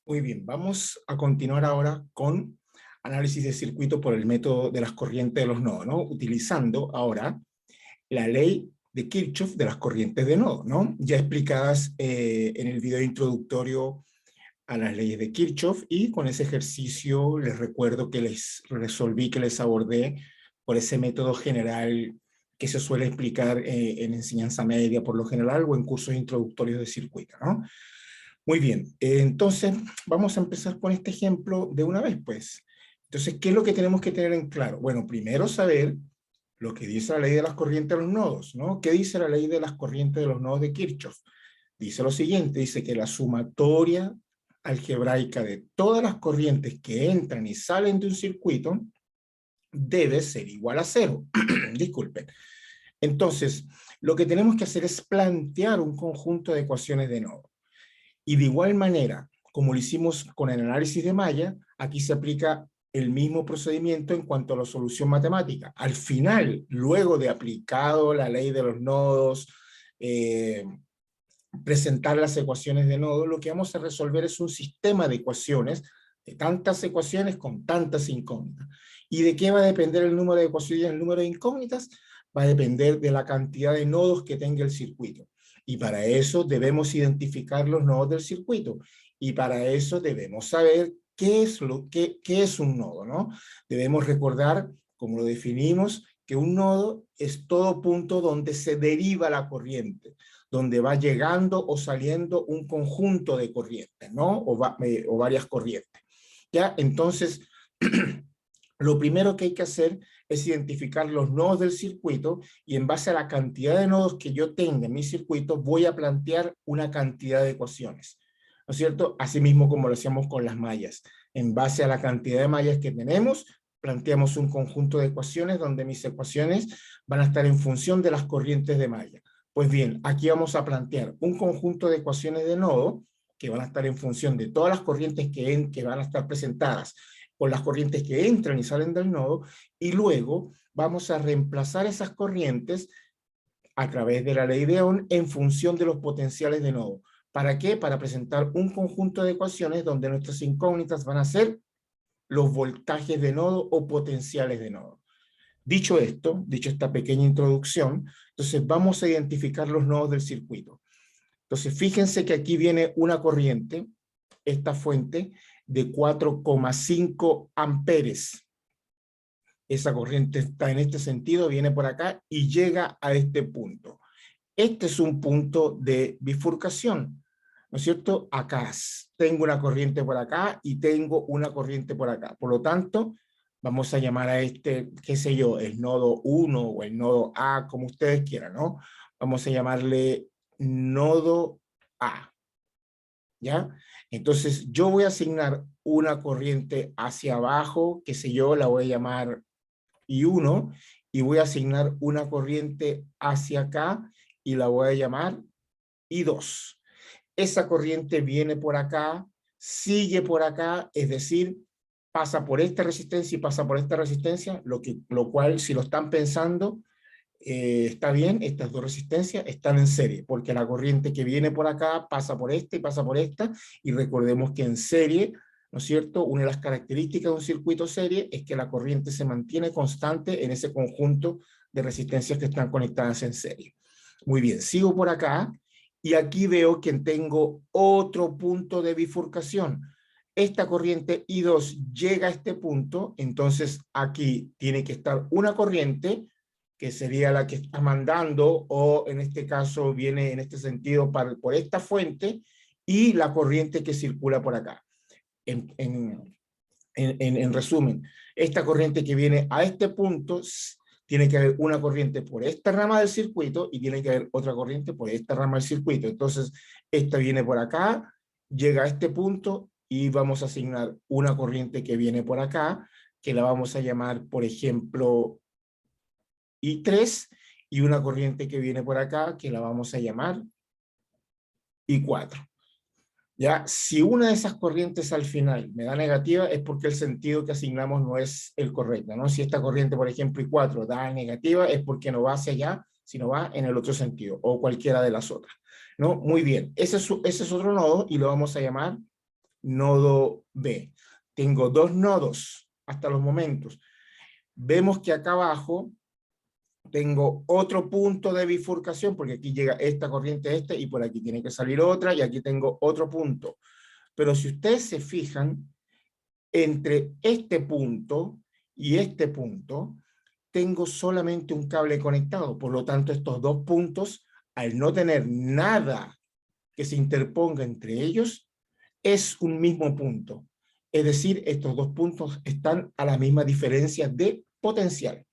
Muy bien, vamos a continuar ahora con análisis de circuito por el método de las corrientes de los nodos, ¿no? Utilizando ahora la ley de Kirchhoff de las corrientes de nodo, ¿no? Ya explicadas en el video introductorio a las leyes de Kirchhoff, y con ese ejercicio les recuerdo que les resolví, que les abordé por ese método general que se suele explicar en enseñanza media por lo general o en cursos introductorios de circuito, ¿no? Muy bien, entonces vamos a empezar con este ejemplo de una vez, pues. Entonces, ¿qué es lo que tenemos que tener en claro? Bueno, primero saber lo que dice la ley de las corrientes de los nodos, ¿no? ¿Qué dice la ley de las corrientes de los nodos de Kirchhoff? Dice lo siguiente, dice que la sumatoria algebraica de todas las corrientes que entran y salen de un circuito debe ser igual a cero. Disculpen. Entonces, lo que tenemos que hacer es plantear un conjunto de ecuaciones de nodo. Y de igual manera, como lo hicimos con el análisis de malla, aquí se aplica el mismo procedimiento en cuanto a la solución matemática. Al final, luego de aplicado la ley de los nodos, presentar las ecuaciones de nodo, lo que vamos a resolver es un sistema de ecuaciones, de tantas ecuaciones con tantas incógnitas. ¿Y de qué va a depender el número de ecuaciones y el número de incógnitas? Va a depender de la cantidad de nodos que tenga el circuito. Y para eso debemos identificar los nodos del circuito. Y para eso debemos saber qué es un nodo, ¿no? Debemos recordar, como lo definimos, que un nodo es todo punto donde se deriva la corriente, donde va llegando o saliendo un conjunto de corrientes, ¿no? O varias corrientes. ¿Ya? Entonces, lo primero que hay que hacer es identificar los nodos del circuito, y en base a la cantidad de nodos que yo tenga en mi circuito, voy a plantear una cantidad de ecuaciones, ¿no es cierto? Asimismo como lo hacíamos con las mallas. En base a la cantidad de mallas que tenemos, planteamos un conjunto de ecuaciones donde mis ecuaciones van a estar en función de las corrientes de malla. Pues bien, aquí vamos a plantear un conjunto de ecuaciones de nodo que van a estar en función de todas las corrientes que van a estar presentadas con las corrientes que entran y salen del nodo, y luego vamos a reemplazar esas corrientes a través de la ley de Ohm en función de los potenciales de nodo. ¿Para qué? Para presentar un conjunto de ecuaciones donde nuestras incógnitas van a ser los voltajes de nodo o potenciales de nodo. Dicho esto, dicho esta pequeña introducción, entonces vamos a identificar los nodos del circuito. Entonces fíjense que aquí viene una corriente, esta fuente, de 4,5 amperes. Esa corriente está en este sentido, viene por acá y llega a este punto. Este es un punto de bifurcación, ¿no es cierto? Acá tengo una corriente por acá y tengo una corriente por acá. Por lo tanto, vamos a llamar a este, qué sé yo, el nodo 1 o el nodo A, como ustedes quieran, ¿no? Vamos a llamarle nodo A, ¿ya? Entonces, yo voy a asignar una corriente hacia abajo, qué sé yo, la voy a llamar I1, y voy a asignar una corriente hacia acá y la voy a llamar I2. Esa corriente viene por acá, sigue por acá, es decir, pasa por esta resistencia y pasa por esta resistencia, lo cual, si lo están pensando, está bien. Estas dos resistencias están en serie, porque la corriente que viene por acá pasa por esta y pasa por esta, y recordemos que en serie, ¿no es cierto?, una de las características de un circuito serie es que la corriente se mantiene constante en ese conjunto de resistencias que están conectadas en serie. Muy bien, sigo por acá, y aquí veo que tengo otro punto de bifurcación. Esta corriente I2 llega a este punto, entonces aquí tiene que estar una corriente que sería la que está mandando, o en este caso viene en este sentido por esta fuente, y la corriente que circula por acá. En resumen, esta corriente que viene a este punto, tiene que haber una corriente por esta rama del circuito y tiene que haber otra corriente por esta rama del circuito. Entonces, esta viene por acá, llega a este punto, y vamos a asignar una corriente que viene por acá, que la vamos a llamar, por ejemplo, I3, y una corriente que viene por acá, que la vamos a llamar I4. ¿Ya? Si una de esas corrientes al final me da negativa, es porque el sentido que asignamos no es el correcto, ¿no? Si esta corriente, por ejemplo, I4 da negativa, es porque no va hacia allá, sino va en el otro sentido, o cualquiera de las otras, ¿no? Muy bien, ese es otro nodo, y lo vamos a llamar nodo B. Tengo dos nodos hasta los momentos. Vemos que acá abajo tengo otro punto de bifurcación, porque aquí llega esta corriente y por aquí tiene que salir otra, y aquí tengo otro punto. Pero si ustedes se fijan, entre este punto y este punto, tengo solamente un cable conectado. Por lo tanto, estos dos puntos, al no tener nada que se interponga entre ellos, es un mismo punto. Es decir, estos dos puntos están a la misma diferencia de potencial.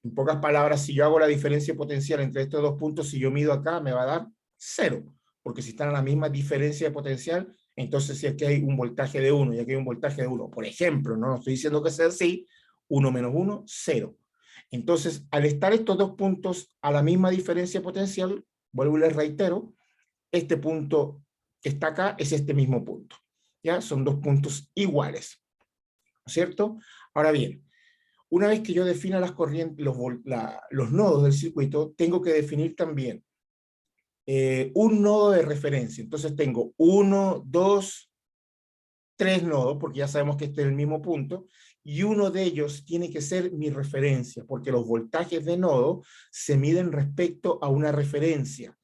En pocas palabras, si yo hago la diferencia potencial entre estos dos puntos, si yo mido acá, me va a dar 0, porque si están a la misma diferencia de potencial, entonces si aquí hay un voltaje de 1 y aquí hay un voltaje de 1, por ejemplo, no estoy diciendo que sea así, 1 menos 1, 0. Entonces, al estar estos dos puntos a la misma diferencia potencial, vuelvo y les reitero, este punto que está acá es este mismo punto. ¿Ya? Son dos puntos iguales, ¿no es cierto? Ahora bien, una vez que yo defina las corrientes, los nodos del circuito, tengo que definir también un nodo de referencia. Entonces tengo 1, 2, 3 nodos, porque ya sabemos que este es el mismo punto, y uno de ellos tiene que ser mi referencia, porque los voltajes de nodo se miden respecto a una referencia,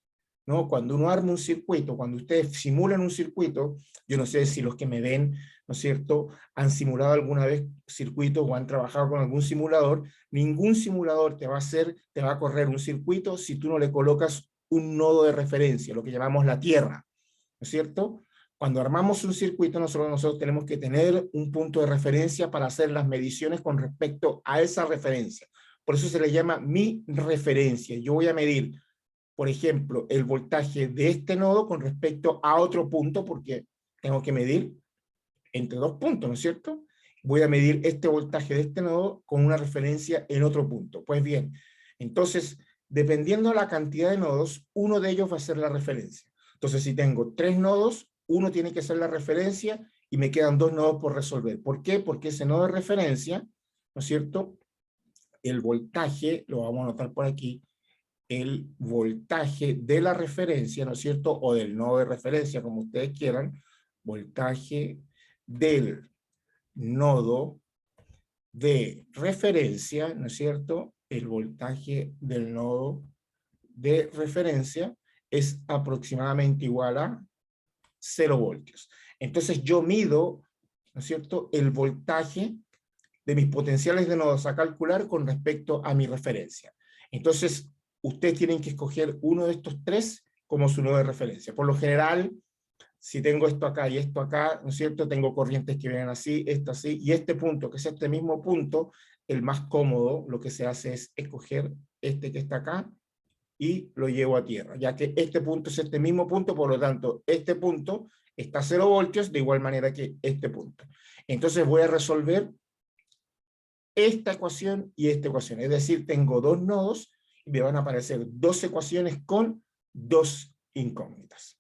¿no? Cuando uno arma un circuito, cuando ustedes simulan un circuito, yo no sé si los que me ven, ¿no es cierto?, han simulado alguna vez circuitos o han trabajado con algún simulador. Ningún simulador te va a correr un circuito si tú no le colocas un nodo de referencia, lo que llamamos la tierra, ¿no es cierto? Cuando armamos un circuito, nosotros tenemos que tener un punto de referencia para hacer las mediciones con respecto a esa referencia. Por eso se le llama mi referencia. Yo voy a medir, por ejemplo, el voltaje de este nodo con respecto a otro punto, porque tengo que medir entre dos puntos, ¿no es cierto? Voy a medir este voltaje de este nodo con una referencia en otro punto. Pues bien, entonces, dependiendo de la cantidad de nodos, uno de ellos va a ser la referencia. Entonces, si tengo 3 nodos, uno tiene que ser la referencia y me quedan 2 nodos por resolver. ¿Por qué? Porque ese nodo de referencia, ¿no es cierto?, el voltaje, lo vamos a anotar por aquí, el voltaje de la referencia, ¿no es cierto?, o del nodo de referencia, como ustedes quieran, voltaje del nodo de referencia, ¿no es cierto?, el voltaje del nodo de referencia es aproximadamente igual a 0 voltios. Entonces yo mido, ¿no es cierto?, el voltaje de mis potenciales de nodos a calcular con respecto a mi referencia. Entonces, ustedes tienen que escoger uno de estos tres como su nodo de referencia. Por lo general, si tengo esto acá y esto acá, ¿no es cierto?, tengo corrientes que vienen así, esto así, y este punto, que es este mismo punto, el más cómodo, lo que se hace es escoger este que está acá y lo llevo a tierra, ya que este punto es este mismo punto, por lo tanto, este punto está a 0 voltios, de igual manera que este punto. Entonces voy a resolver esta ecuación y esta ecuación, es decir, tengo dos nodos y me van a aparecer dos ecuaciones con dos incógnitas.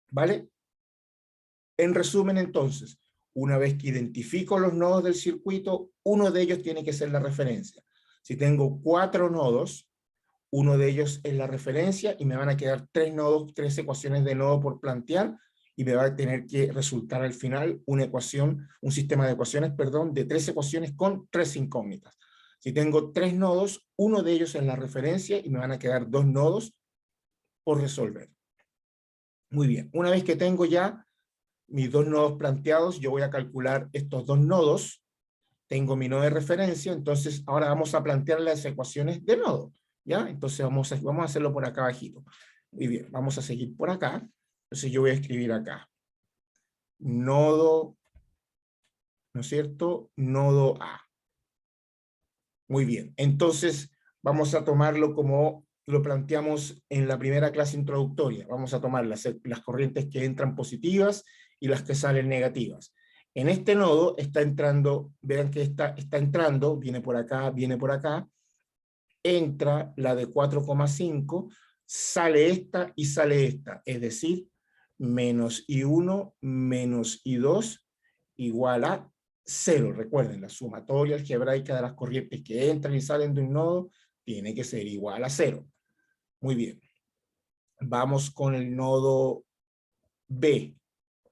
¿Vale? En resumen, entonces, una vez que identifico los nodos del circuito, uno de ellos tiene que ser la referencia. Si tengo 4 nodos, uno de ellos es la referencia y me van a quedar 3 nodos, 3 ecuaciones de nodo por plantear y me va a tener que resultar al final una ecuación, un sistema de ecuaciones, perdón, de 3 ecuaciones con 3 incógnitas. Si tengo 3 nodos, uno de ellos es la referencia y me van a quedar 2 nodos por resolver. Muy bien, una vez que tengo ya mis 2 nodos planteados, yo voy a calcular estos 2 nodos, tengo mi nodo de referencia, entonces ahora vamos a plantear las ecuaciones de nodo, ¿ya? Entonces vamos a hacerlo por acá abajito. Muy bien, vamos a seguir por acá. Entonces yo voy a escribir acá, nodo, ¿no es cierto?, nodo A. Muy bien, entonces vamos a tomarlo como lo planteamos en la primera clase introductoria. Vamos a tomar las corrientes que entran positivas y las que salen negativas. En este nodo está entrando, vean que está entrando, viene por acá, entra la de 4,5, sale esta y sale esta, es decir, menos I1 menos I2 igual a 0. Recuerden, la sumatoria algebraica de las corrientes que entran y salen de un nodo tiene que ser igual a 0. Muy bien. Vamos con el nodo B.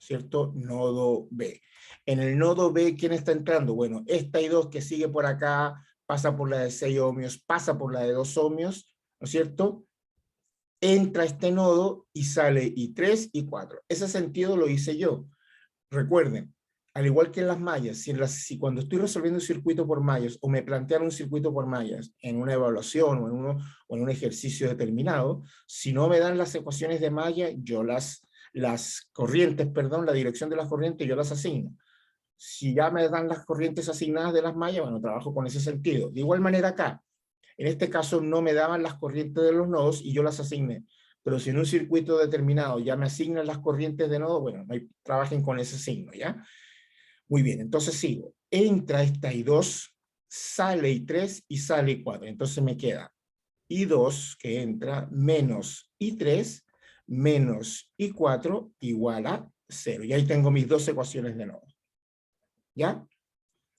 ¿cierto? Nodo B. En el nodo B, ¿quién está entrando? Bueno, esta I2 que sigue por acá, pasa por la de 6 ohmios, pasa por la de 2 ohmios, ¿no es cierto? Entra a este nodo y sale I3, I4. Ese sentido lo hice yo. Recuerden, al igual que en las mallas, si cuando estoy resolviendo un circuito por mallas o me plantean un circuito por mallas en una evaluación o en un ejercicio determinado, si no me dan las ecuaciones de malla, yo las corrientes, perdón, la dirección de las corrientes, yo las asigno. Si ya me dan las corrientes asignadas de las mallas, bueno, trabajo con ese sentido. De igual manera acá, en este caso no me daban las corrientes de los nodos y yo las asigné. Pero si en un circuito determinado ya me asignan las corrientes de nodo, bueno, trabajen con ese signo, ¿ya? Muy bien, entonces sigo. Entra esta I2, sale I3 y sale I4. Entonces me queda I2 que entra menos I3 menos I4 igual a 0. Y ahí tengo mis dos ecuaciones de nodo. ¿Ya?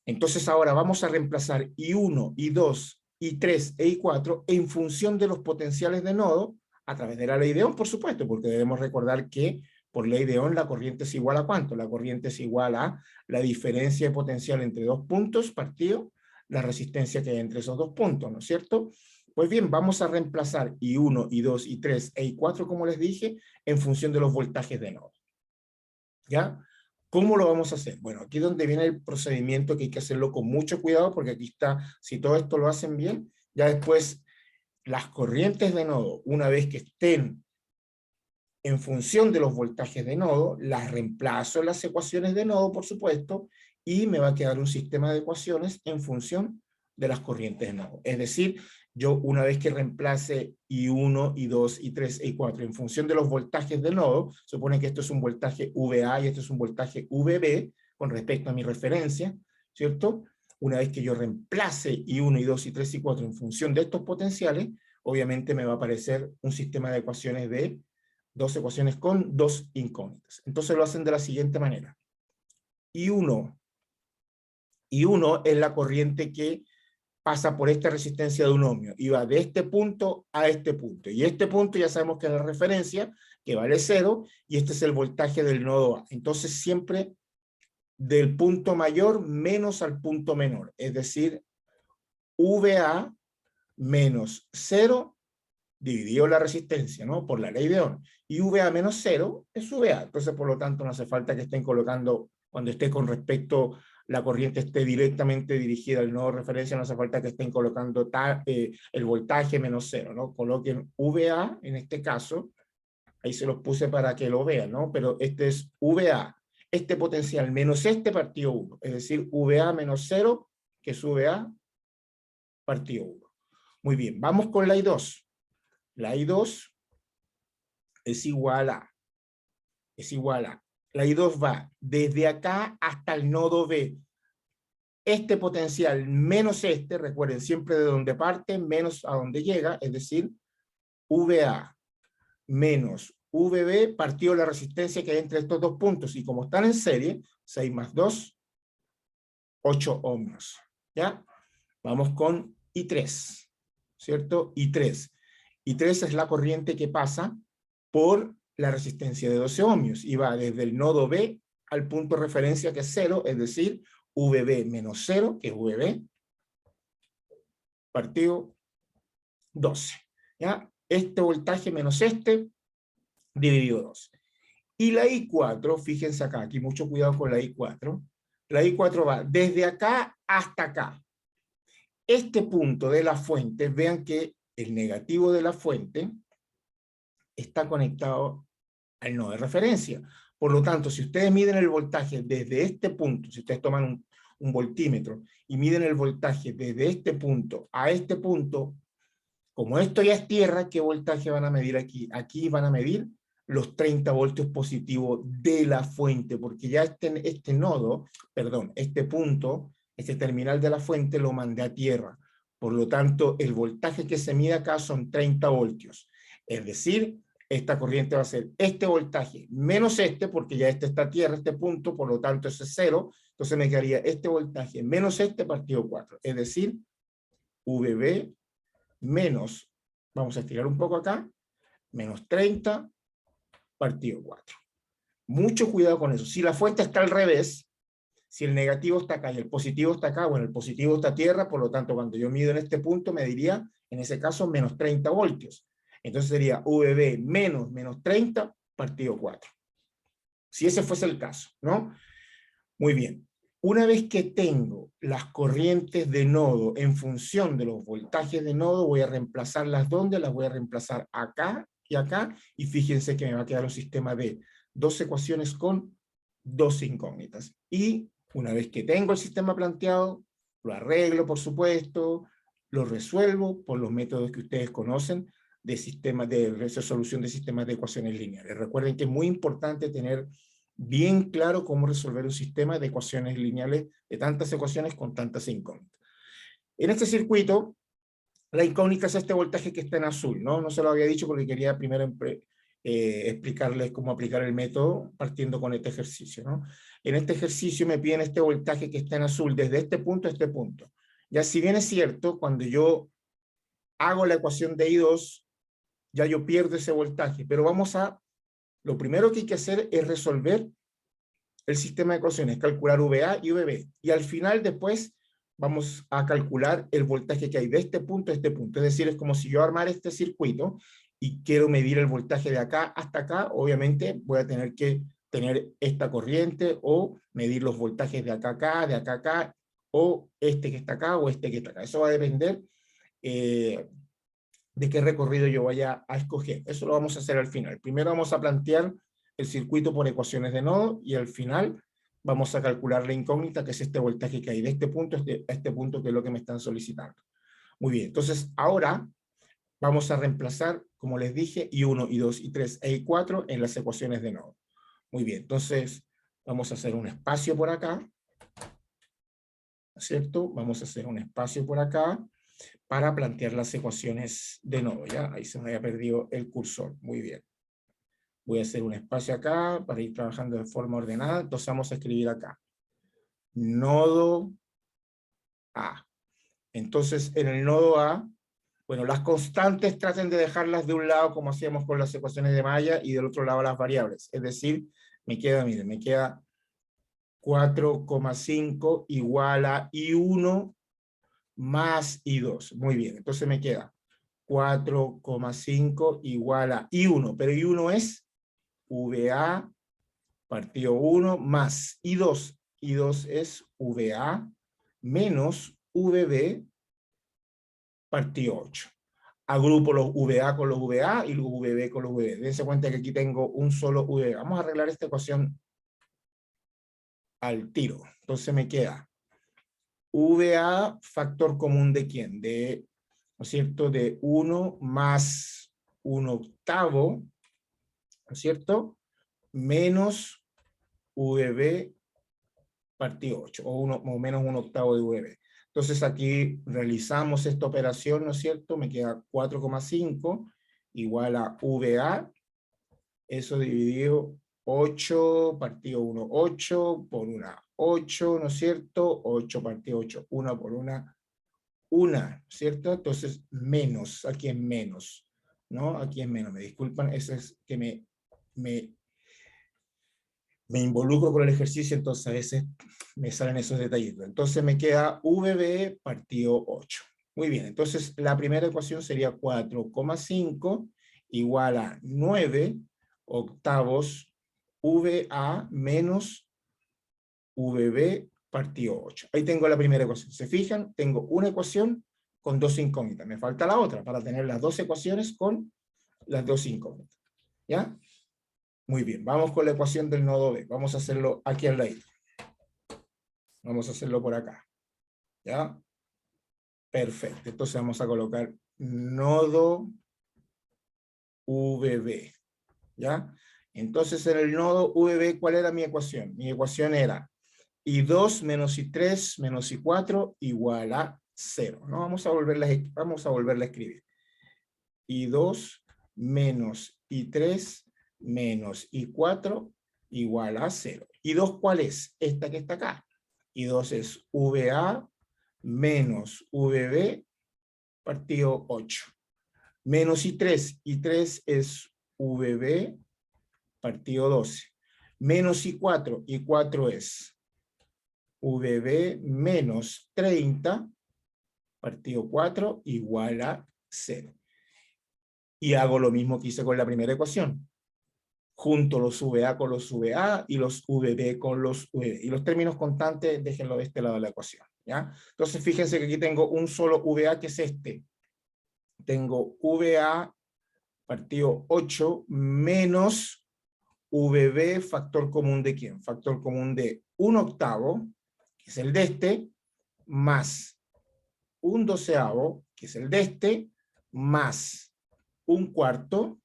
Entonces ahora vamos a reemplazar I1, I2, I3 e I4 en función de los potenciales de nodo a través de la ley de Ohm, por supuesto, porque debemos recordar que por ley de Ohm la corriente es igual a ¿cuánto? La corriente es igual a la diferencia de potencial entre dos puntos partido la resistencia que hay entre esos dos puntos, ¿no es cierto? Pues bien, vamos a reemplazar I1, I2, I3 e I4, como les dije, en función de los voltajes de nodo. ¿Ya? ¿Cómo lo vamos a hacer? Bueno, aquí es donde viene el procedimiento que hay que hacerlo con mucho cuidado, porque aquí está, si todo esto lo hacen bien, ya después las corrientes de nodo, una vez que estén en función de los voltajes de nodo, las reemplazo en las ecuaciones de nodo, por supuesto, y me va a quedar un sistema de ecuaciones en función de las corrientes de nodo. Es decir, yo una vez que reemplace I1, I2, I3, I4 en función de los voltajes de nodo, supone que esto es un voltaje VA y esto es un voltaje VB con respecto a mi referencia, ¿cierto? Una vez que yo reemplace I1, I2, I3, I4 en función de estos potenciales, obviamente me va a aparecer un sistema de ecuaciones de dos ecuaciones con dos incógnitas. Entonces lo hacen de la siguiente manera. I1 es la corriente que pasa por esta resistencia de un ohmio y va de este punto a este punto. Y este punto ya sabemos que es la referencia, que vale 0, y este es el voltaje del nodo A. Entonces siempre del punto mayor menos al punto menor, es decir, VA menos 0 dividido la resistencia, ¿no? Por la ley de Ohm. Y VA menos 0 es VA. Entonces, por lo tanto, no hace falta que estén colocando, cuando esté con respecto, la corriente esté directamente dirigida al nodo de referencia, no hace falta que estén colocando el voltaje menos 0, ¿no? Coloquen VA, en este caso, ahí se los puse para que lo vean, ¿no? Pero este es VA, este potencial menos este partido 1, es decir, VA menos 0, que es VA partido 1. Muy bien, vamos con la I2. La I2 es igual a, la I2 va desde acá hasta el nodo B. Este potencial menos este, recuerden siempre de donde parte, menos a donde llega, es decir, VA menos VB partido la resistencia que hay entre estos dos puntos. Y como están en serie, 6 más 2, 8 ohmios. ¿Ya? Vamos con I3, ¿cierto? I3 es la corriente que pasa por la resistencia de 12 ohmios y va desde el nodo B al punto de referencia que es 0, es decir, VB menos 0, que es VB, partido 12. ¿Ya? Este voltaje menos este, dividido 12. Y la I4, fíjense acá, aquí mucho cuidado con la I4. La I4 va desde acá hasta acá. Este punto de la fuente, vean que el negativo de la fuente está conectado al nodo de referencia. Por lo tanto, si ustedes miden el voltaje desde este punto, si ustedes toman un voltímetro y miden el voltaje desde este punto a este punto, como esto ya es tierra, ¿qué voltaje van a medir aquí? Aquí van a medir los 30 voltios positivos de la fuente, porque ya este nodo, perdón, este punto, este terminal de la fuente lo mandé a tierra. Por lo tanto, el voltaje que se mide acá son 30 voltios. Es decir, esta corriente va a ser este voltaje menos este, porque ya este está a tierra, este punto, por lo tanto ese es 0. Entonces me quedaría este voltaje menos este partido 4. Es decir, VB menos, vamos a estirar un poco acá, menos 30 partido 4. Mucho cuidado con eso. Si la fuente está al revés, si el negativo está acá y el positivo está acá, bueno, el positivo está a tierra, por lo tanto, cuando yo mido en este punto, me diría, en ese caso, menos 30 voltios. Entonces sería VB menos 30 partido 4. Si ese fuese el caso, ¿no? Muy bien. Una vez que tengo las corrientes de nodo en función de los voltajes de nodo, voy a reemplazarlas ¿dónde? Las voy a reemplazar acá y acá, y fíjense que me va a quedar un sistema de dos ecuaciones con dos incógnitas. Y una vez que tengo el sistema planteado, lo arreglo, por supuesto, lo resuelvo por los métodos que ustedes conocen de sistemas de resolución de sistemas de ecuaciones lineales. Recuerden que es muy importante tener bien claro cómo resolver un sistema de ecuaciones lineales, de tantas ecuaciones con tantas incógnitas. En este circuito, la incógnita es este voltaje que está en azul, ¿no? No se lo había dicho porque quería primero explicarles cómo aplicar el método partiendo con este ejercicio, ¿no? En este ejercicio me piden este voltaje que está en azul desde este punto a este punto. Ya si bien es cierto, cuando yo hago la ecuación de I2, ya yo pierdo ese voltaje, pero lo primero que hay que hacer es resolver el sistema de ecuaciones, calcular VA y VB, y al final después vamos a calcular el voltaje que hay de este punto a este punto. Es decir, es como si yo armara este circuito y quiero medir el voltaje de acá hasta acá, obviamente voy a tener que tener esta corriente o medir los voltajes de acá a acá, o este que está acá o este que está acá. Eso va a depender de qué recorrido yo vaya a escoger. Eso lo vamos a hacer al final. Primero vamos a plantear el circuito por ecuaciones de nodo y al final vamos a calcular la incógnita, que es este voltaje que hay de este punto a este punto, que es lo que me están solicitando. Muy bien, entonces ahora vamos a reemplazar, como les dije, I1, I2, I3 e I4 en las ecuaciones de nodo. Muy bien, entonces vamos a hacer un espacio por acá, ¿no es cierto? Vamos a hacer un espacio por acá para plantear las ecuaciones de nodo, ¿ya? Ahí se me había perdido el cursor, muy bien. Voy a hacer un espacio acá para ir trabajando de forma ordenada, entonces vamos a escribir acá. Nodo A. Entonces, en el nodo A, bueno, las constantes traten de dejarlas de un lado como hacíamos con las ecuaciones de malla y del otro lado las variables. Es decir, me queda, miren, me queda 4,5 igual a I1 más I2. Muy bien, entonces me queda 4,5 igual a I1, pero I1 es VA partido 1 más I2. I2 es VA menos VB partido 8. Agrupo los VA con los VA y los VB con los VB. Dense cuenta que aquí tengo un solo VB. Vamos a arreglar esta ecuación al tiro. Entonces me queda VA factor común de ¿quién? De, ¿no es cierto? De 1 más 1/8, ¿no es cierto? Menos VB partido 8, o menos 1/8 de VB. Entonces aquí realizamos esta operación, ¿no es cierto? Me queda 4,5 igual a VA, eso dividido 8 partido 1, 8 por una 8, ¿no es cierto? 8 partido 8, 1 por una, ¿cierto? Entonces menos, aquí es menos, ¿no? Aquí es menos, me disculpan, eso es que me involucro con el ejercicio, entonces a veces me salen esos detallitos. Entonces me queda VB partido 8. Muy bien, entonces la primera ecuación sería 4,5 igual a 9/8 VA menos VB partido 8. Ahí tengo la primera ecuación. ¿Se fijan? Tengo una ecuación con dos incógnitas. Me falta la otra para tener las dos ecuaciones con las dos incógnitas. ¿Ya? Muy bien, vamos con la ecuación del nodo B. Vamos a hacerlo aquí al lado. Vamos a hacerlo por acá. ¿Ya? Perfecto. Entonces vamos a colocar nodo VB. ¿Ya? Entonces en el nodo VB, ¿cuál era mi ecuación? Mi ecuación era I2 menos I3 menos I4 igual a 0. ¿No? Vamos a volverla a escribir. I2 menos I3 menos I4 igual a 0. ¿I2 cuál es? Esta que está acá. I2 es VA menos VB partido 8. Menos I3. I3 es VB partido 12. Menos I4. I4 es VB menos 30 partido 4 igual a 0. Y hago lo mismo que hice con la primera ecuación. Junto los VA con los VA y los VB con los VB. Y los términos constantes déjenlo de este lado de la ecuación, ¿ya? Entonces fíjense que aquí tengo un solo VA que es este. Tengo VA partido 8 menos VB factor común de ¿quién? Factor común de 1/8, que es el de este, más 1/12, que es el de este, más 1/4,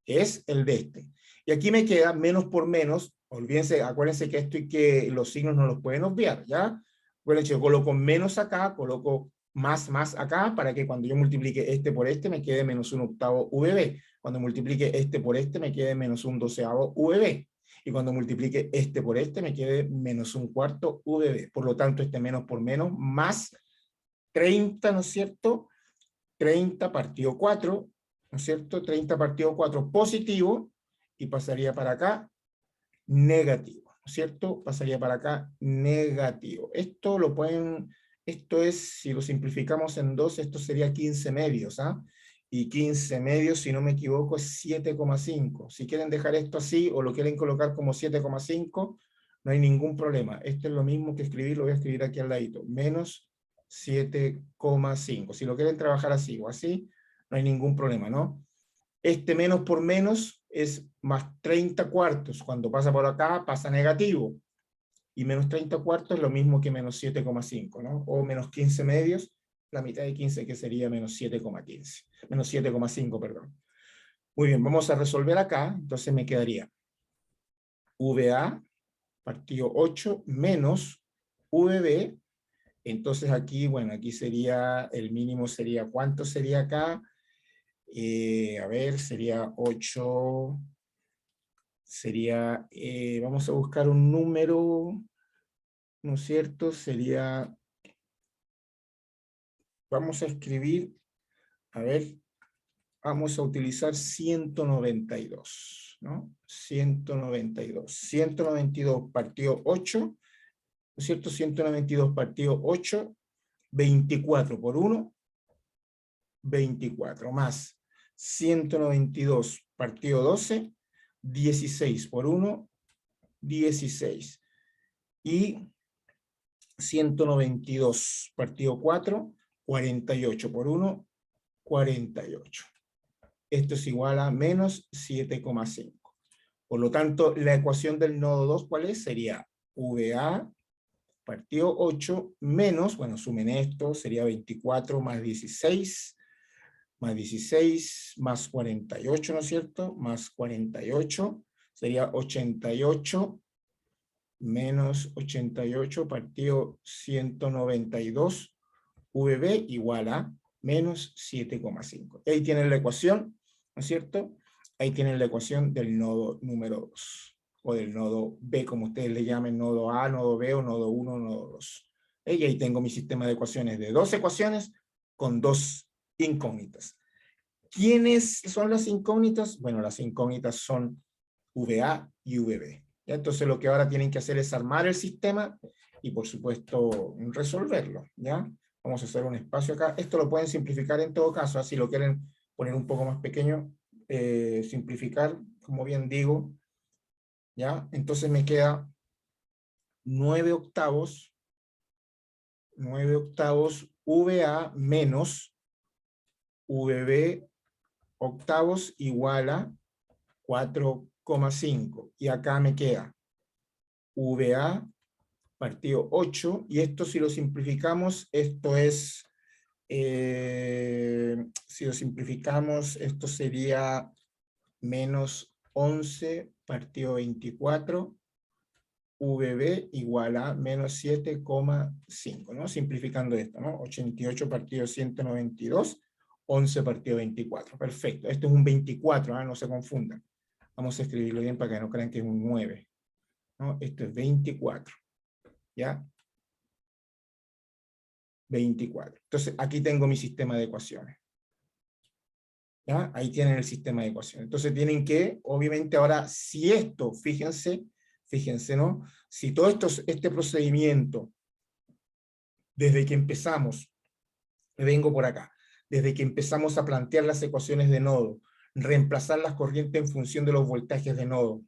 que es el de este. Y aquí me queda menos por menos. Olvídense, acuérdense que esto y que los signos no los pueden obviar, ¿ya? Bueno, yo coloco menos acá, coloco más acá, para que cuando yo multiplique este por este me quede menos 1/8 VB. Cuando multiplique este por este me quede menos 1/12 VB. Y cuando multiplique este por este me quede menos 1/4 VB. Por lo tanto, este menos por menos más 30, ¿no es cierto? 30 partido 4, ¿no es cierto? 30 partido 4 positivo, y pasaría para acá negativo, ¿no es cierto? Pasaría para acá negativo. Esto lo pueden, esto es, si lo simplificamos en 2, esto sería 15 medios, ¿ah? Y 15 medios, si no me equivoco, es 7,5. Si quieren dejar esto así, o lo quieren colocar como 7,5, no hay ningún problema. Esto es lo mismo que escribir, lo voy a escribir aquí al ladito, menos 7,5. Si lo quieren trabajar así o así, no hay ningún problema, ¿no? Este menos por menos es más 30 cuartos. Cuando pasa por acá, pasa negativo. Y menos 30 cuartos es lo mismo que menos 7,5, ¿no? O menos 15 medios, la mitad de 15, que sería menos 7,15. Menos 7,5, perdón. Muy bien, vamos a resolver acá. Entonces me quedaría VA partido 8 menos VB. Entonces aquí, bueno, aquí sería, el mínimo sería, ¿cuánto sería acá? A ver, sería 8, sería, vamos a buscar un número, ¿no es cierto? Sería, vamos a escribir, a ver, vamos a utilizar 192, ¿no? 192. 192 partido 8, ¿no es cierto? 192 partido 8, 24 por 1, 24, más 192 partido 12, 16 por 1, 16. Y 192 partido 4, 48 por 1, 48. Esto es igual a menos 7,5. Por lo tanto, la ecuación del nodo 2, ¿cuál es? Sería VA partido 8 menos, bueno, sumen esto, sería 24 más 16, más 16, más 48, ¿no es cierto? Más 48, sería 88, menos 88 partido 192, VB igual a menos 7,5. Ahí tienen la ecuación, ¿no es cierto? Ahí tienen la ecuación del nodo número 2, o del nodo B, como ustedes le llamen, nodo A, nodo B, o nodo 1, nodo 2. Y ahí tengo mi sistema de ecuaciones de 2 ecuaciones con 2 incógnitas. ¿Quiénes son las incógnitas? Bueno, las incógnitas son VA y VB. ¿Ya? Entonces lo que ahora tienen que hacer es armar el sistema y por supuesto resolverlo, ¿ya? Vamos a hacer un espacio acá. Esto lo pueden simplificar en todo caso, si lo quieren poner un poco más pequeño, simplificar, como bien digo, ¿ya? Entonces me queda 9/8, 9/8 VA menos VB octavos igual a 4,5. Y acá me queda VA partido 8, y esto si lo simplificamos, esto es, si lo simplificamos, esto sería menos 11 partido 24, VB igual a menos 7,5, ¿no? Simplificando esto, ¿no? 88 partido 192, 11 partido 24. Perfecto, esto es un 24, ¿eh? No se confundan. Vamos a escribirlo bien para que no crean que es un 9, ¿no? Esto es 24, ¿ya? 24. Entonces, aquí tengo mi sistema de ecuaciones. ¿Ya? Ahí tienen el sistema de ecuaciones. Entonces tienen que, obviamente ahora, si esto, fíjense, ¿no? Si todo esto, este procedimiento, desde que empezamos, me vengo por acá, desde que empezamos a plantear las ecuaciones de nodo, reemplazar las corrientes en función de los voltajes de nodo,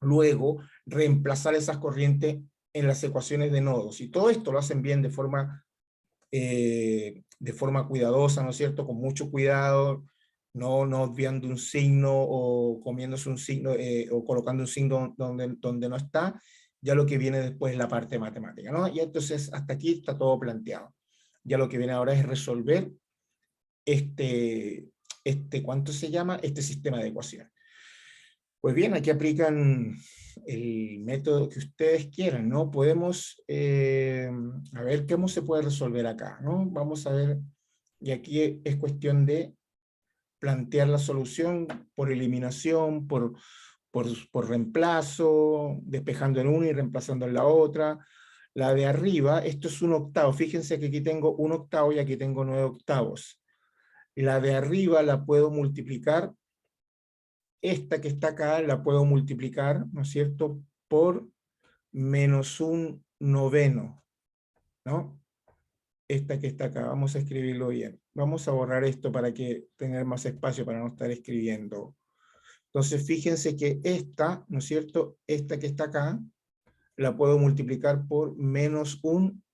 luego reemplazar esas corrientes en las ecuaciones de nodos, y todo esto lo hacen bien de forma cuidadosa, ¿no es cierto? Con mucho cuidado, no obviando un signo o comiéndose un signo o colocando un signo donde no está, ya lo que viene después es la parte matemática, ¿no? Y entonces hasta aquí está todo planteado. Ya lo que viene ahora es resolver ¿cuánto se llama? Este sistema de ecuaciones. Pues bien, aquí aplican el método que ustedes quieran, ¿no? Podemos, a ver cómo se puede resolver acá, ¿no? Vamos a ver, y aquí es cuestión de plantear la solución por eliminación, por reemplazo, despejando en una y reemplazando en la otra. La de arriba, esto es un octavo, fíjense que aquí tengo un octavo y aquí tengo 9 octavos. La de arriba la puedo multiplicar, esta que está acá la puedo multiplicar, ¿no es cierto?, por menos un noveno, ¿no? Esta que está acá, vamos a escribirlo bien. Vamos a borrar esto para que tener más espacio para no estar escribiendo. Entonces fíjense que esta, ¿no es cierto?, esta que está acá, la puedo multiplicar por menos un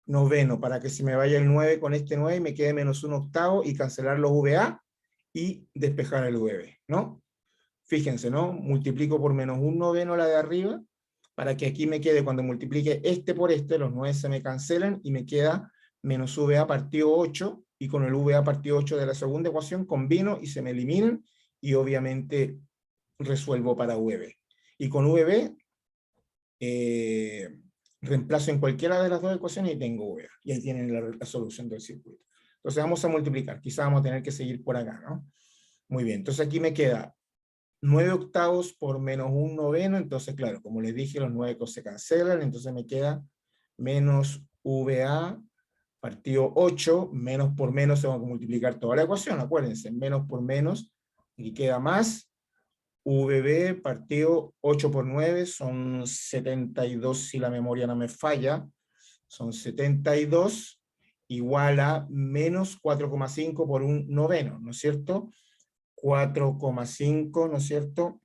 noveno, para que se me vaya el 9 con este 9 y me quede menos un octavo y cancelar los VA y despejar el VB, ¿no? Fíjense, ¿no? Multiplico por menos un noveno la de arriba, para que aquí me quede, cuando multiplique este por este, los 9 se me cancelan y me queda menos VA partido 8, y con el VA partido 8 de la segunda ecuación combino y se me eliminan, y obviamente resuelvo para VB. Y con VB reemplazo en cualquiera de las dos ecuaciones y tengo VA. Y ahí tienen la solución del circuito. Entonces vamos a multiplicar. Quizá vamos a tener que seguir por acá, ¿no? Muy bien. Entonces aquí me queda 9 octavos por menos un noveno. Entonces, claro, como les dije, los 9 se cancelan. Entonces me queda menos VA partido 8. Menos por menos, tengo que multiplicar toda la ecuación. Acuérdense, menos por menos. Y queda más. VB partido 8 por 9 son 72, si la memoria no me falla, son 72, igual a menos 4,5 por un noveno, ¿no es cierto? 4,5, ¿no es cierto?,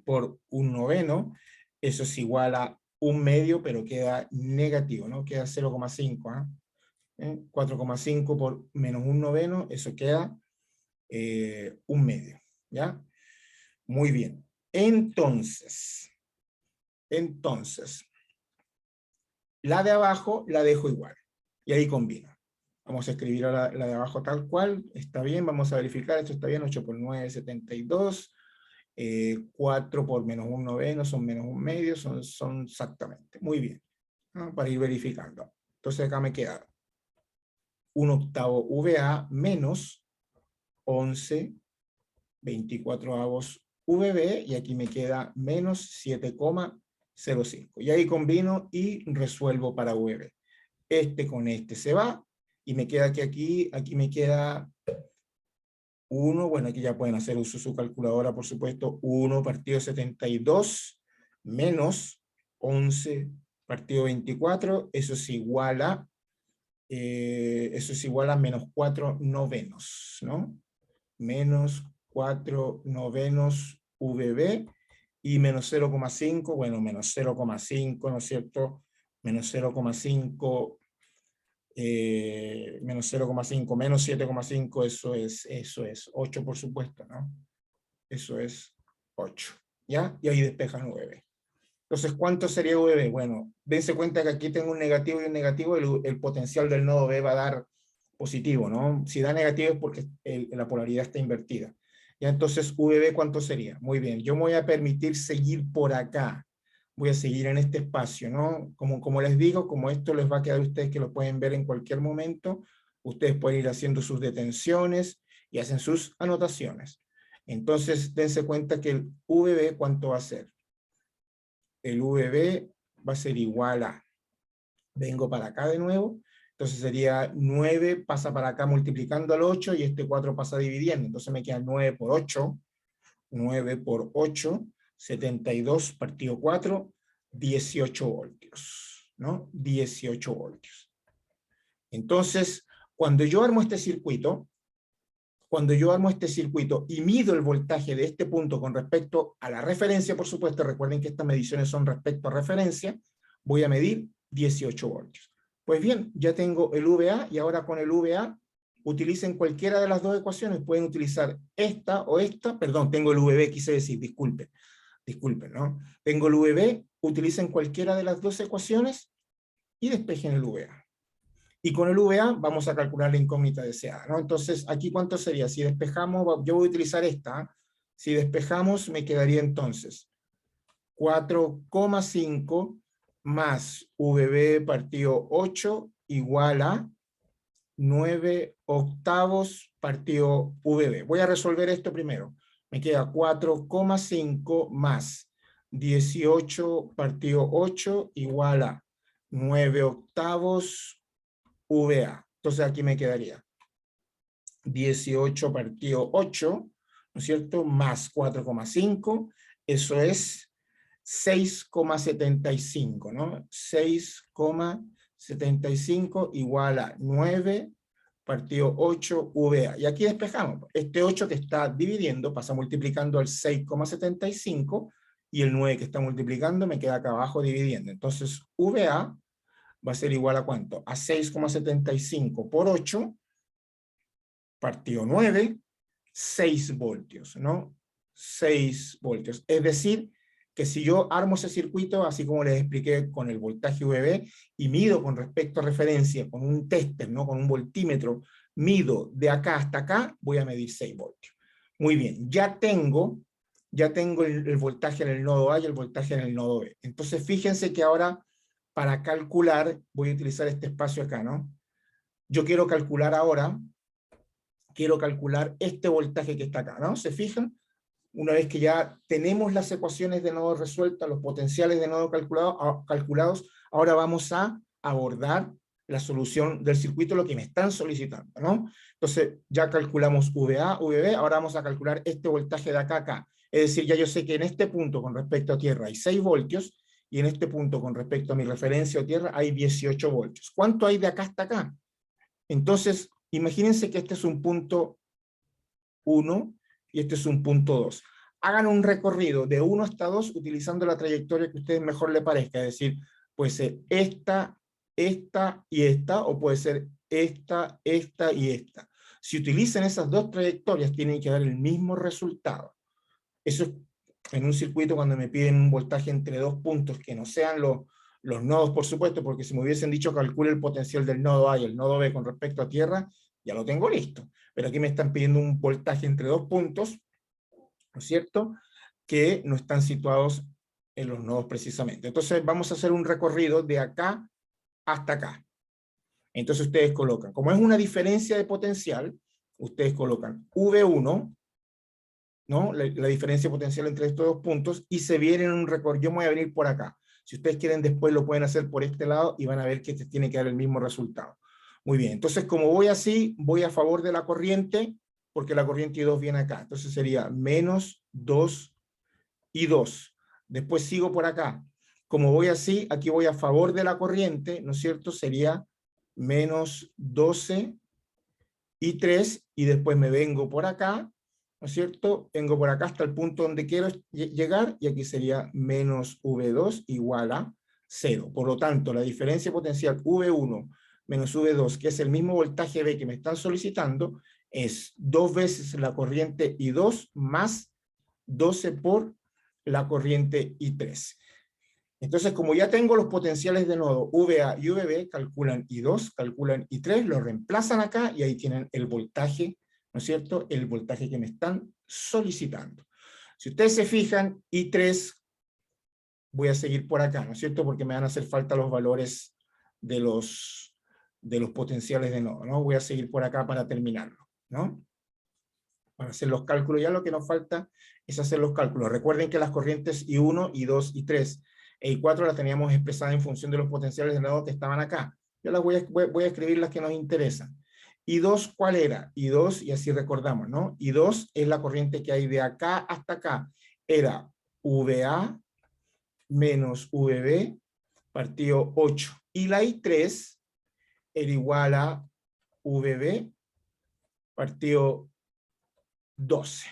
por un noveno, eso es igual a un medio, pero queda negativo, ¿no? Queda 0,5, ¿eh? 4,5 por menos un noveno, eso queda un medio, ¿ya? Muy bien. Entonces, la de abajo la dejo igual. Y ahí combino. Vamos a escribir la de abajo tal cual. Está bien, vamos a verificar. Esto está bien. 8 por 9, 72. 4 por menos un noveno son menos un medio. Son exactamente. Muy bien, ¿no? Para ir verificando. Entonces acá me queda un octavo VA menos 11 24avos VB, y aquí me queda menos 7,05. Y ahí combino y resuelvo para VB. Este con este se va, y me queda que aquí me queda 1, bueno, aquí ya pueden hacer uso de su calculadora, por supuesto, 1 partido 72 menos 11 partido 24, eso es igual a menos 4 novenos, ¿no? Menos 4 novenos VB, y menos 0,5, bueno, menos 0,5, ¿no es cierto? Menos 0,5, menos 0,5, menos 7,5, eso es 8, por supuesto, ¿no? Eso es 8, ¿ya? Y ahí despejan VB. Entonces, ¿cuánto sería VB? Bueno, dense cuenta que aquí tengo un negativo y un negativo, el potencial del nodo B va a dar positivo, ¿no? Si da negativo es porque la polaridad está invertida. Ya, entonces, VB, ¿cuánto sería? Muy bien, yo me voy a permitir seguir por acá. Voy a seguir en este espacio, ¿no? Como les digo, como esto les va a quedar a ustedes que lo pueden ver en cualquier momento, ustedes pueden ir haciendo sus detenciones y hacen sus anotaciones. Entonces, dense cuenta que el VB, ¿cuánto va a ser? El VB va a ser igual a, vengo para acá de nuevo, Entonces sería 9 pasa para acá multiplicando al 8 y este 4 pasa dividiendo. Entonces me queda 9 por 8, 9 por 8, 72 partido 4, 18 voltios, ¿no? 18 voltios. Entonces, cuando yo armo este circuito, y mido el voltaje de este punto con respecto a la referencia, por supuesto, recuerden que estas mediciones son respecto a referencia, voy a medir 18 voltios. Pues bien, ya tengo el VA, y ahora con el VA, utilicen cualquiera de las dos ecuaciones, pueden utilizar esta o esta, perdón, tengo el VB, quise decir, disculpen, ¿no? Tengo el VB, utilicen cualquiera de las dos ecuaciones, y despejen el VA. Y con el VA vamos a calcular la incógnita deseada, ¿no? Entonces, aquí ¿cuánto sería? Si despejamos, yo voy a utilizar esta, si despejamos me quedaría entonces 4,5 más VB partido 8 igual a 9 octavos partido VB. Voy a resolver esto primero. Me queda 4,5 más 18 partido 8 igual a 9 octavos VA. Entonces aquí me quedaría 18 partido 8, ¿no es cierto? Más 4,5, eso es 6,75, ¿no? 6,75 igual a 9 partido 8 VA. Y aquí despejamos. Este 8 que está dividiendo pasa multiplicando al 6,75 y el 9 que está multiplicando me queda acá abajo dividiendo. Entonces VA va a ser igual a ¿cuánto? A 6,75 por 8, partido 9, 6 voltios, ¿no? 6 voltios. Es decir, que si yo armo ese circuito, así como les expliqué con el voltaje VB, y mido con respecto a referencia, con un tester, ¿no? Con un voltímetro, mido de acá hasta acá, voy a medir 6 voltios. Muy bien, ya tengo el voltaje en el nodo A y el voltaje en el nodo B. Entonces fíjense que ahora, para calcular, voy a utilizar este espacio acá, ¿no? Yo quiero calcular ahora, este voltaje que está acá, ¿no? ¿Se fijan? Una vez que ya tenemos las ecuaciones de nodo resueltas, los potenciales de nodo calculados, ahora vamos a abordar la solución del circuito, lo que me están solicitando, ¿no? Entonces, ya calculamos VA, VB, ahora vamos a calcular este voltaje de acá a acá. Es decir, ya yo sé que en este punto con respecto a tierra hay 6 voltios, y en este punto con respecto a mi referencia o tierra hay 18 voltios. ¿Cuánto hay de acá hasta acá? Entonces, imagínense que este es un punto 1 y este es un punto 2. Hagan un recorrido de 1 hasta 2 utilizando la trayectoria que a ustedes mejor les parezca, es decir, puede ser esta, esta y esta, o puede ser esta, esta y esta. Si utilizan esas dos trayectorias, tienen que dar el mismo resultado. Eso es en un circuito cuando me piden un voltaje entre dos puntos, que no sean los nodos, por supuesto, porque si me hubiesen dicho calcule el potencial del nodo A y el nodo B con respecto a tierra, ya lo tengo listo. Pero aquí me están pidiendo un voltaje entre dos puntos, ¿no es cierto?, que no están situados en los nodos precisamente. Entonces vamos a hacer un recorrido de acá hasta acá. Entonces ustedes colocan, como es una diferencia de potencial, ustedes colocan V1, ¿no? La diferencia potencial entre estos dos puntos, y se vienen un recorrido. Yo me voy a venir por acá. Si ustedes quieren después lo pueden hacer por este lado y van a ver que este tiene que dar el mismo resultado. Muy bien, entonces como voy así, voy a favor de la corriente, porque la corriente I2 viene acá. Entonces sería menos 2 y 2. Después sigo por acá. Como voy así, aquí voy a favor de la corriente, ¿no es cierto? Sería menos 12 y 3, y después me vengo por acá, ¿no es cierto? Vengo por acá hasta el punto donde quiero llegar, y aquí sería menos V2 igual a 0. Por lo tanto, la diferencia potencial V1 menos V2, que es el mismo voltaje B que me están solicitando, es 2 veces la corriente I2 más 12 por la corriente I3. Entonces, como ya tengo los potenciales de nodo VA y VB, calculan I2, calculan I3, lo reemplazan acá y ahí tienen el voltaje, ¿no es cierto?, el voltaje que me están solicitando. Si ustedes se fijan, I3, voy a seguir por acá, ¿no es cierto?, porque me van a hacer falta los valores de los potenciales de nodo, ¿no? Voy a seguir por acá para terminarlo, ¿no? Para hacer los cálculos, ya lo que nos falta es hacer los cálculos. Recuerden que las corrientes I1, I2, I3 e I4 las teníamos expresadas en función de los potenciales de nodo que estaban acá. Yo las voy a escribir las que nos interesan. I2, ¿cuál era? I2, y así recordamos, ¿no? I2 es la corriente que hay de acá hasta acá. Era VA menos VB partido 8. Y la I3 era igual a VB partido 12.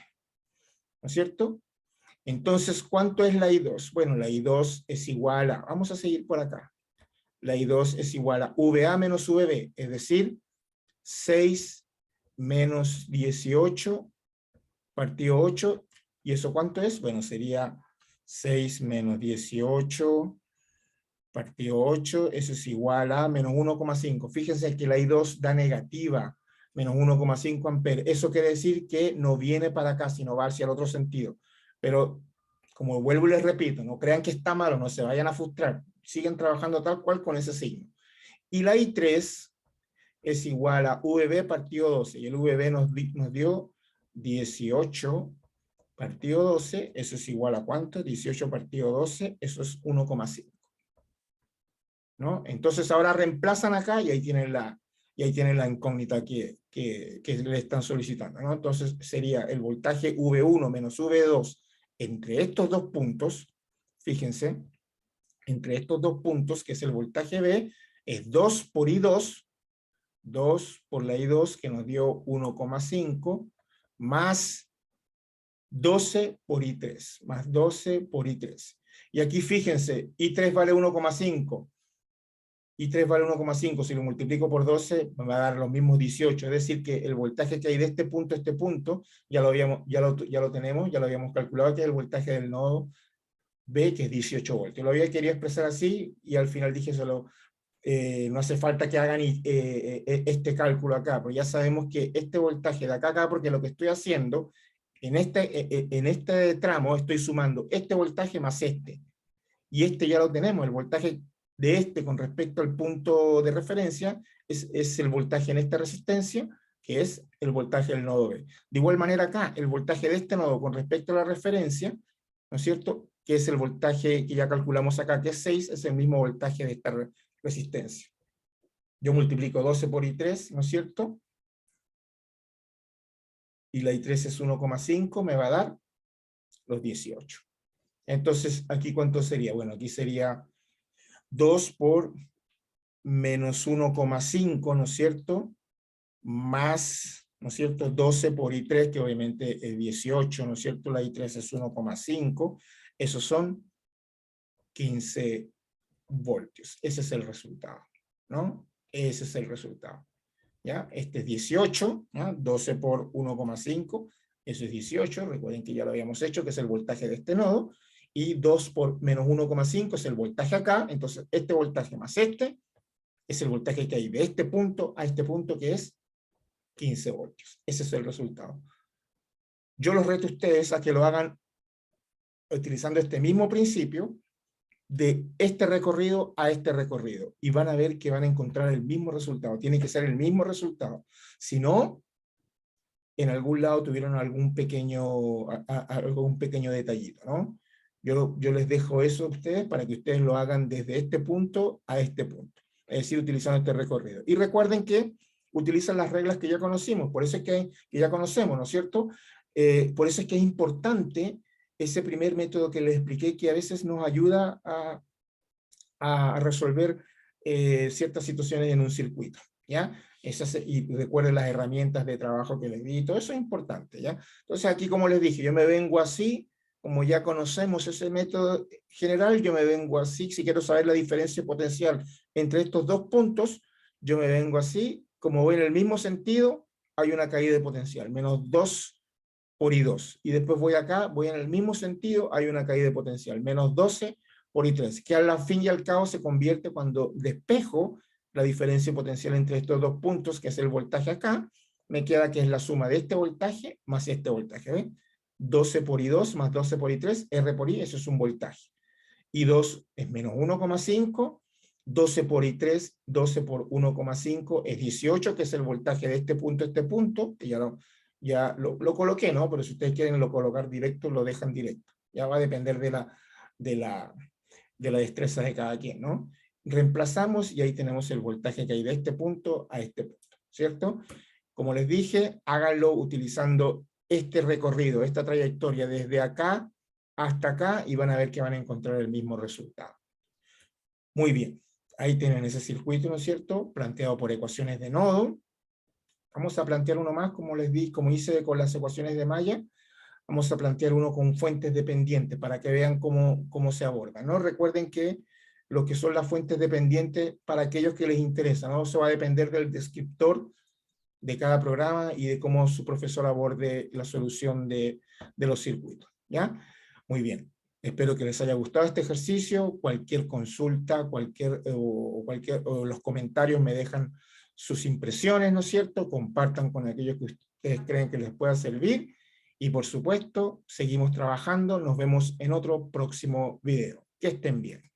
¿No es cierto? Entonces, ¿cuánto es la I2? Bueno, la I2 es igual a, vamos a seguir por acá. La I2 es igual a VA menos VB, es decir, 6 menos 18 partido 8. ¿Y eso cuánto es? Bueno, sería 6 menos 18 partido 8, eso es igual a menos 1,5. Fíjense que la I2 da negativa, menos 1,5 amperes. Eso quiere decir que no viene para acá, sino va hacia el otro sentido. Pero, como vuelvo y les repito, no crean que está malo, no se vayan a frustrar. Siguen trabajando tal cual con ese signo. Y la I3 es igual a VB partido 12. Y el VB nos dio 18 partido 12. Eso es igual a ¿cuánto? 18 partido 12. Eso es 1,5. ¿No? Entonces ahora reemplazan acá y ahí tienen la incógnita que le están solicitando, ¿no? Entonces sería el voltaje V1 menos V2 entre estos dos puntos, fíjense, entre estos dos puntos, que es el voltaje B, es 2 por I2, 2 por la I2 que nos dio 1,5, más 12 por I3, más 12 por I3. Y aquí fíjense, I3 vale 1,5, I3 vale 1,5, si lo multiplico por 12 me va a dar los mismos 18, es decir que el voltaje que hay de este punto a este punto, ya lo tenemos, ya lo habíamos calculado, que es el voltaje del nodo B, que es 18 voltios. Yo lo había querido expresar así, y al final dije solo, no hace falta que hagan este cálculo acá, porque ya sabemos que este voltaje de acá a acá, porque lo que estoy haciendo, en este tramo estoy sumando este voltaje más este, y este ya lo tenemos, el voltaje de este con respecto al punto de referencia es el voltaje en esta resistencia, que es el voltaje del nodo B. De igual manera acá, el voltaje de este nodo con respecto a la referencia, ¿no es cierto?, que es el voltaje que ya calculamos acá, que es 6, es el mismo voltaje de esta resistencia. Yo multiplico 12 por I3, ¿no es cierto? Y la I3 es 1,5, me va a dar los 18. Entonces, ¿aquí cuánto sería? Bueno, aquí sería 2 por menos 1,5, ¿no es cierto? Más, ¿no es cierto? 12 por I3, que obviamente es 18, ¿no es cierto? La I3 es 1,5. Esos son 15 voltios. Ese es el resultado, ¿no? Ese es el resultado. ¿Ya? Este es 18, ¿ya? 12 por 1,5, eso es 18. Recuerden que ya lo habíamos hecho, que es el voltaje de este nodo. Y 2 por menos 1,5 es el voltaje acá. Entonces, este voltaje más este es el voltaje que hay de este punto a este punto, que es 15 voltios. Ese es el resultado. Yo los reto a ustedes a que lo hagan utilizando este mismo principio de este recorrido a este recorrido, y van a ver que van a encontrar el mismo resultado. Tiene que ser el mismo resultado. Si no, en algún lado tuvieron algún pequeño detallito, ¿no? Yo les dejo eso a ustedes para que ustedes lo hagan desde este punto a este punto, es decir, utilizando este recorrido. Y recuerden que utilizan las reglas que ya conocimos, por eso es que ya conocemos, ¿no es cierto? Por eso es que es importante ese primer método que les expliqué, que a veces nos ayuda a resolver ciertas situaciones en un circuito, ¿ya? Y recuerden las herramientas de trabajo que les di, todo eso es importante, ¿ya? Entonces aquí, como les dije, yo me vengo así, como ya conocemos ese método general, yo me vengo así. Si quiero saber la diferencia potencial entre estos dos puntos, yo me vengo así, como voy en el mismo sentido, hay una caída de potencial, menos 2 por I2, y después voy acá, voy en el mismo sentido, hay una caída de potencial, menos 12 por I3, que al fin y al cabo se convierte, cuando despejo la diferencia potencial entre estos dos puntos, que es el voltaje acá, me queda que es la suma de este voltaje más este voltaje, ¿ven? 12 por I2 más 12 por I3, R por I, eso es un voltaje. I2 es menos 1,5, 12 por I3, 12 por 1,5 es 18, que es el voltaje de este punto a este punto, que ya lo coloqué, ¿no? Pero si ustedes quieren lo colocar directo, lo dejan directo. Ya va a depender de la destreza de cada quien, ¿no? reemplazamos y ahí tenemos el voltaje que hay de este punto a este punto, ¿cierto? Como les dije, háganlo utilizando este recorrido, esta trayectoria desde acá hasta acá y van a ver que van a encontrar el mismo resultado. Muy bien, ahí tienen ese circuito, ¿no es cierto? Planteado por ecuaciones de nodo. Vamos a plantear uno más, como les di, como hice con las ecuaciones de malla. Vamos a plantear uno con fuentes dependientes para que vean cómo se aborda, ¿no? Recuerden que lo que son las fuentes dependientes, para aquellos que les interesa, ¿no? Eso va a depender del descriptor de cada programa y de cómo su profesor aborde la solución de los circuitos, ¿ya? Muy bien. Espero que les haya gustado este ejercicio. Cualquier consulta, o los comentarios me dejan sus impresiones, ¿no es cierto? Compartan con aquellos que ustedes creen que les pueda servir. Y por supuesto, seguimos trabajando. Nos vemos en otro próximo video. Que estén bien.